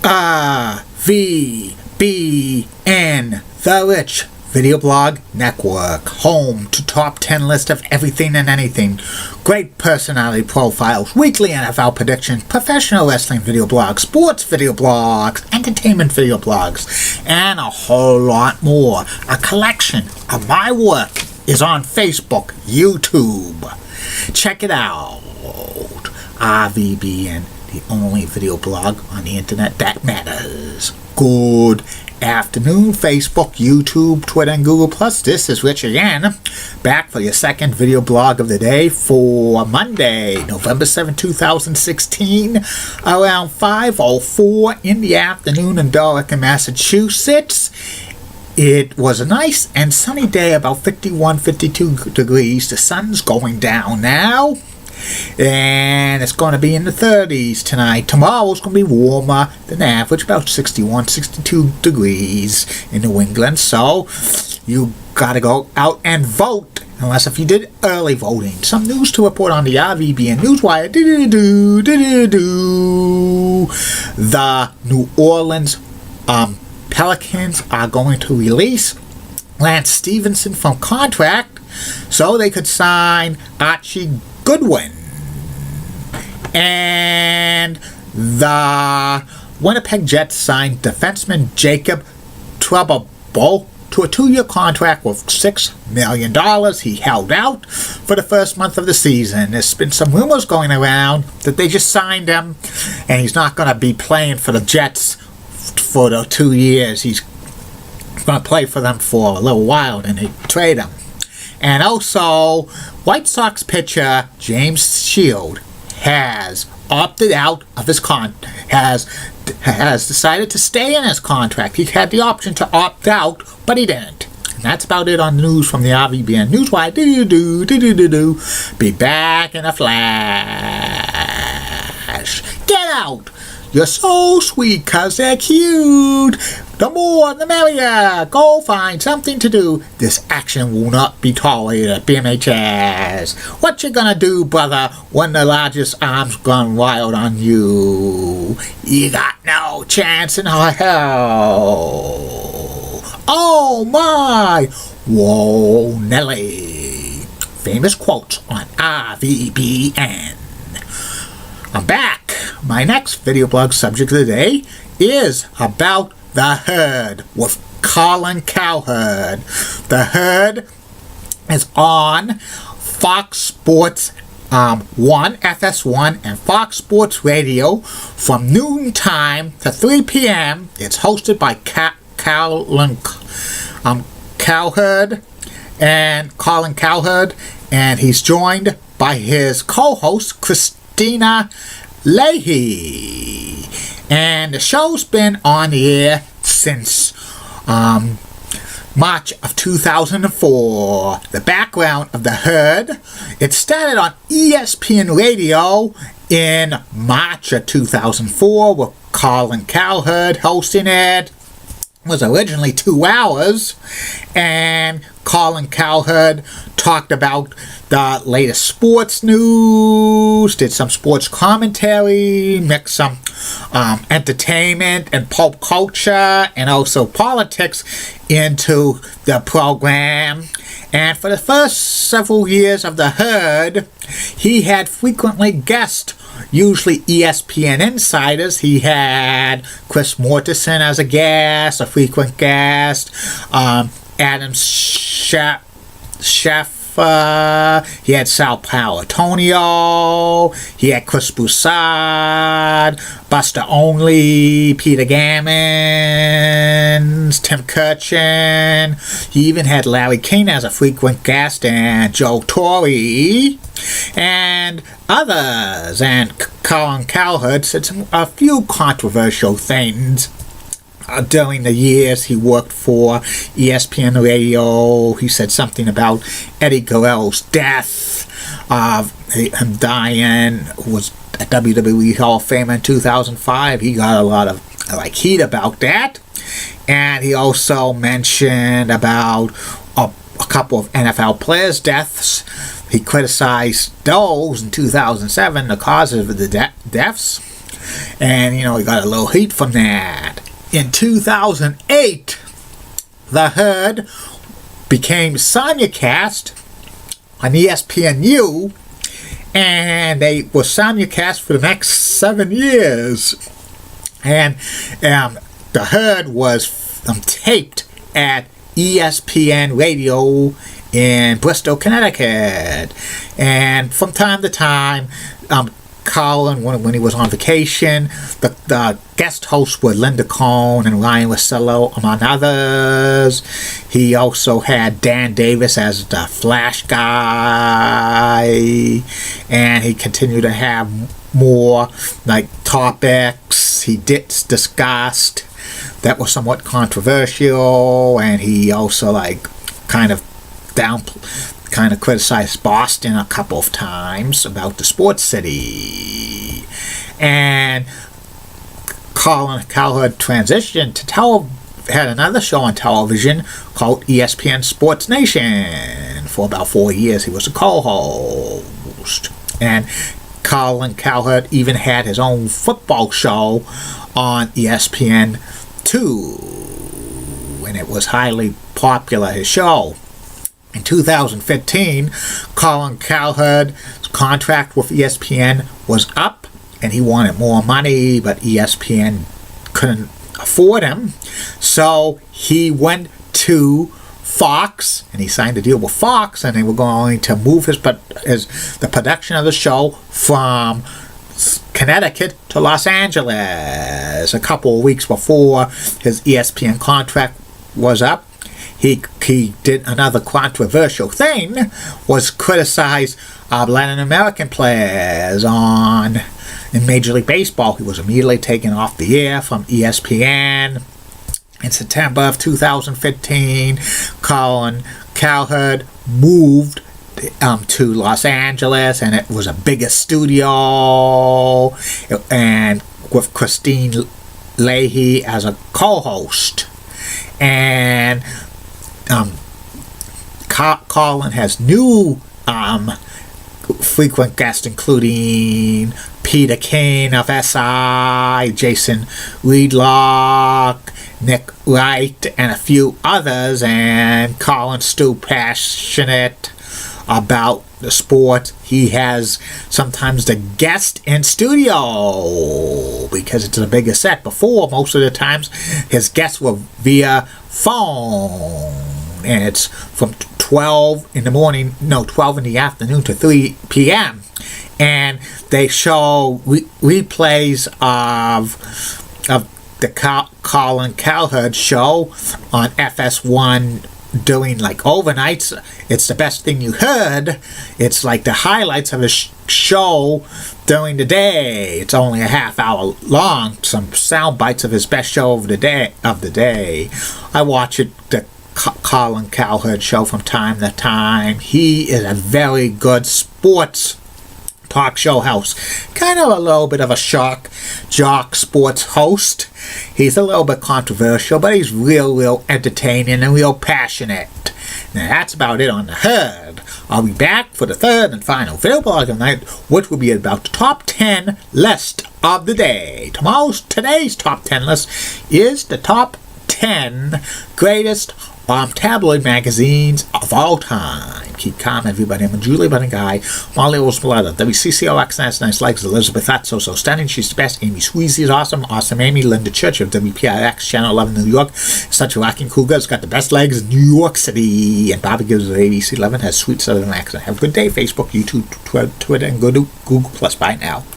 RVBN, The Rich Video Blog Network, home to top 10 list of everything and anything, great personality profiles, weekly NFL predictions, professional wrestling video blogs, sports video blogs, entertainment video blogs, and a whole lot more. A collection of my work is on Facebook, YouTube. Check it out. RVBN, the only video blog on the internet that matters. Good afternoon, Facebook, YouTube, Twitter, and Google+. This is Rich again, back for your second video blog of the day for Monday, November 7, 2016, around 5:04 in the afternoon in Dorica, Massachusetts. It was a nice and sunny day, about 51, 52 degrees. The sun's going down now, and it's going to be in the 30s tonight. Tomorrow's going to be warmer than average, about 61, 62 degrees in New England. So you got to go out and vote, unless if you did early voting. Some news to report on the RVBN Newswire. The New Orleans Pelicans are going to release Lance Stevenson from contract so they could sign Archie Goodwin. And the Winnipeg Jets signed defenseman Jacob Trouble to a 2-year contract with $6 million. He held out for the first month of the season. There's been some rumors going around that they just signed him and he's not going to be playing for the Jets for the 2 years. He's going to play for them for a little while and they trade him. And also, White Sox pitcher James Shield has opted out of his has decided to stay in his contract. He had the option to opt out, but he didn't. And that's about it on news from the RVBN Newswire. Be back in a flash. Get out! You're so sweet, 'cause they're cute. The more, the merrier. Go find something to do. This action will not be tolerated at BMHS. What you gonna do, brother, when the largest arms gone wild on you? You got no chance in hell. Oh my! Whoa, Nelly. Famous quotes on RVBN. I'm back. My next video blog subject of the day is about The Herd with Colin Cowherd. The Herd is on Fox Sports 1, FS1, and Fox Sports Radio from noon time to 3 p.m. It's hosted by Colin Cowherd, and he's joined by his co-host Christina Leahy. And the show's been on the air since March of 2004. The background of The Herd: it started on ESPN Radio in March of 2004 with Colin Cowherd hosting it. It was originally 2 hours, and Colin Cowherd talked about the latest sports news, did some sports commentary, mixed some entertainment and pop culture and also politics into the program. And for the first several years of The Herd, he had frequently guests, usually ESPN insiders. He had Chris Mortensen as a guest, a frequent guest, Adam Schefter, he had Sal Paolantonio, he had Chris Broussard, Buster Olney, Peter Gammons, Tim Kirchin. He even had Larry King as a frequent guest, and Joe Torre, and others. And Colin Cowherd said a few controversial things during the years he worked for ESPN Radio. He said something about Eddie Guerrero's death, him dying, who was a WWE Hall of Famer in 2005. He got a lot of heat about that. And he also mentioned about a couple of NFL players' deaths. He criticized those in 2007, the causes of the deaths. And, he got a little heat from that. In 2008, the Herd became simulcast on ESPNU, and they were simulcast for the next 7 years. And the Herd was taped at ESPN Radio in Bristol, Connecticut. And from time to time, Colin, when he was on vacation, the guest hosts were Linda Cohn and Ryan Russillo, among others. He also had Dan Davis as the Flash guy, and he continued to have more topics he discussed that were somewhat controversial, and he also kind of criticized Boston a couple of times about the sports city. And Colin Cowherd transitioned to had another show on television called ESPN Sports Nation. For about 4 years he was a co-host. And Colin Cowherd even had his own football show on ESPN too, and it was highly popular, his show. In 2015, Colin Cowherd's contract with ESPN was up, and he wanted more money, but ESPN couldn't afford him. So he went to Fox, and he signed a deal with Fox, and they were going to move the production of the show from Connecticut to Los Angeles. A couple of weeks before his ESPN contract was up, he did another controversial thing, was criticize Latin American players in Major League Baseball. He was immediately taken off the air from ESPN. In September of 2015, Colin Cowherd moved to Los Angeles, and it was a bigger studio, and with Christine Leahy as a co-host. And Colin has new frequent guests, including Peter Kane of SI, Jason Weedlock, Nick Wright, and a few others. And Colin's still passionate about the sport. He has sometimes the guest in studio because it's a bigger set. Before, most of the times, his guests were via phone, and it's from 12 in the afternoon to 3 p.m. And they show replays of the Colin Cowherd show on FS1 during overnights. It's the best thing you heard. It's the highlights of his show during the day. It's only a half hour long. Some sound bites of his best show of the day. I watch the Colin Cowherd show from time to time. He is a very good sports talk show host. Kind of a little bit of a shock jock sports host. He's a little bit controversial, but he's real entertaining and real passionate. Now that's about it on the Herd. I'll be back for the third and final video blog of the night, which will be about the top 10 list of the day. Today's top 10 list is the top 10 greatest tabloid magazines of all time. Keep calm, everybody. I'm Julie Bunny Guy. Molly Olsmaletta. WCCOX, nice likes. Elizabeth, that's so stunning. She's the best. Amy Sweezy is awesome. Awesome Amy. Linda Church of WPIX, Channel 11, New York. Such a rocking cool girl. Has got the best legs in New York City. And Bobby gives it ABC 11. Has sweet southern accent. Have a good day. Facebook, YouTube, Twitter, and go to Google+. Bye now.